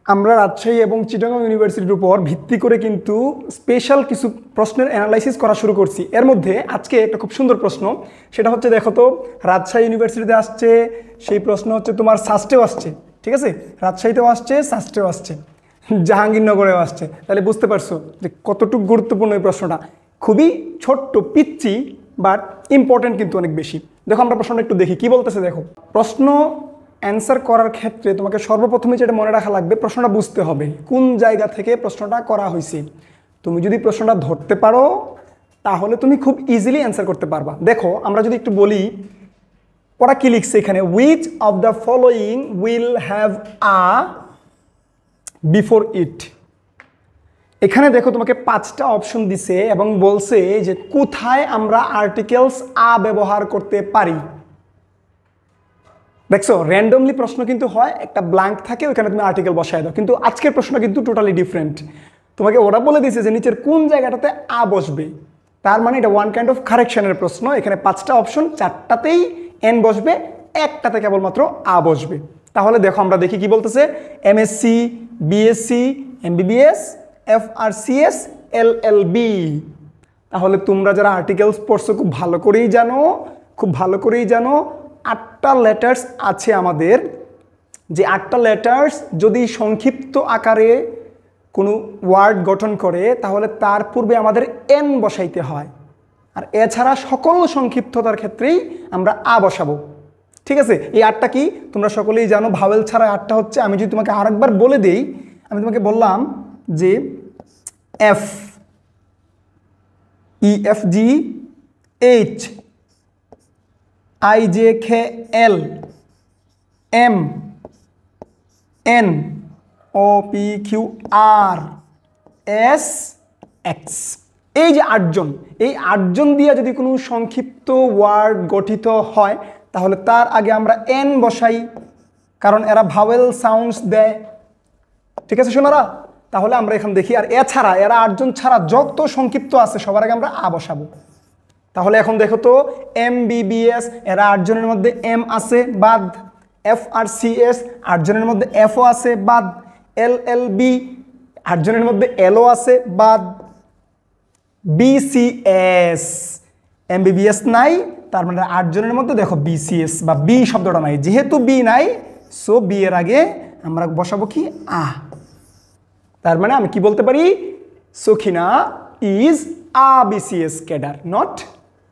আমরা রাজশাহী এবং চিটাগং ইউনিভার্সিটির উপর ভিত্তি করে কিন্তু স্পেশাল কিছু প্রশ্নের অ্যানালাইসিস করা শুরু করছি। এর মধ্যে আজকে একটা খুব সুন্দর প্রশ্ন, সেটা হচ্ছে দেখো তো, রাজশাহী ইউনিভার্সিটিতে আসছে, সেই প্রশ্ন হচ্ছে তোমার সাস্টেও আসছে, ঠিক আছে, রাজশাহীতেও আসছে, সাস্টেও আসছে, জাহাঙ্গীরনগরেও আসছে। তাহলে বুঝতে পারছো যে কতটুকু গুরুত্বপূর্ণ এই প্রশ্নটা। খুবই ছোট্ট পিচ্ছি, বাট ইম্পর্টেন্ট কিন্তু অনেক বেশি। দেখো আমরা প্রশ্নটা একটু দেখি কি বলতেছে। দেখো প্রশ্ন অ্যান্সার করার ক্ষেত্রে তোমাকে সর্বপ্রথমে যেটা মনে রাখা লাগবে, প্রশ্নটা বুঝতে হবে কোন জায়গা থেকে প্রশ্নটা করা হয়েছে। তুমি যদি প্রশ্নটা ধরতে পারো তাহলে তুমি খুব ইজিলি অ্যান্সার করতে পারবা। দেখো আমরা যদি একটু বলি, ওরা কি লিখছে এখানে, which of the following will have a before it. এখানে দেখো তোমাকে 5টা অপশন দিছে এবং বলছে যে কোথায় আমরা আর্টিকেলস আ ব্যবহার করতে পারি। দেখছো র্যান্ডমলি প্রশ্ন কিন্তু হয়, একটা ব্ল্যাঙ্ক থাকে, ওইখানে তুমি আর্টিকেল বসায় দাও, কিন্তু আজকের প্রশ্ন কিন্তু টোটালি ডিফারেন্ট। তোমাকে ওরা বলে দিয়েছে যে নিচের কোন জায়গাটাতে আ বসবে, তার মানে এটা ওয়ান কাইন্ড অফ কারেকশনের প্রশ্ন। এখানে 5টা অপশন, 4টাতেই এন বসবে, একটাতে কেবলমাত্র আ বসবে। তাহলে দেখো আমরা দেখি কি বলতেছে, MSc, BSc, MBBS, FRCS, LLB. তাহলে তোমরা যারা আর্টিকেলস পড়ছো খুব ভালো করেই জানো 8টা লেটার্স আছে আমাদের। যে 8টা লেটার্স যদি সংক্ষিপ্ত আকারে কোনো ওয়ার্ড গঠন করে তাহলে তার পূর্বে আমাদের এন বসাইতে হয়, আর এছাড়া সকল সংক্ষিপ্ততার ক্ষেত্রেই আমরা আ বসাবো। ঠিক আছে, এই 8টা কি তোমরা সকলেই জানো, ভাওয়েল ছাড়া 8টা হচ্ছে। আমি যদি তোমাকে আরেকবার বলে দেই, আমি তোমাকে বললাম যে F, E F G H, I J K L, M N O P Q R S X. এই যে 8জন, এই 8জন দিয়ে যদি কোনো সংক্ষিপ্ত ওয়ার্ড গঠিত হয় তাহলে তার আগে আমরা এন বসাই, কারণ এরা ভাওয়েল সাউন্ডস দেয়। ঠিক আছে শোনারা, তাহলে আমরা এখানে দেখি। আর এছাড়া এরা 8জন ছাড়া যত সংক্ষিপ্ত আছে সবার আগে আমরা আ বসাবো। তাহলে এখন দেখো তো, এমবিবিএস এরা 8জনের মধ্যে এম আছে, বাদ। এফআরসিএস 8জনের মধ্যে এফও আছে, বাদ। এলএলবি 8জনের মধ্যে এলও আছে, বাদ। বিসিএস এমবিবিএস নাই, তার মানে 8জনের মধ্যে দেখো বিসিএস বা বি শব্দটা নাই, যেহেতু বি নাই সো বি এর আগে আমরা বসাবো কি আ। তার মানে আমি কি বলতে পারি, Sakhina is a BCS cadre, not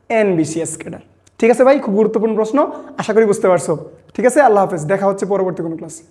an BCS cadre. ঠিক আছে ভাই, খুব গুরুত্বপূর্ণ প্রশ্ন, আশা করি বুঝতে পারছো। ঠিক আছে, আল্লাহ হাফেজ, দেখা হচ্ছে পরবর্তী কোনো ক্লাসে।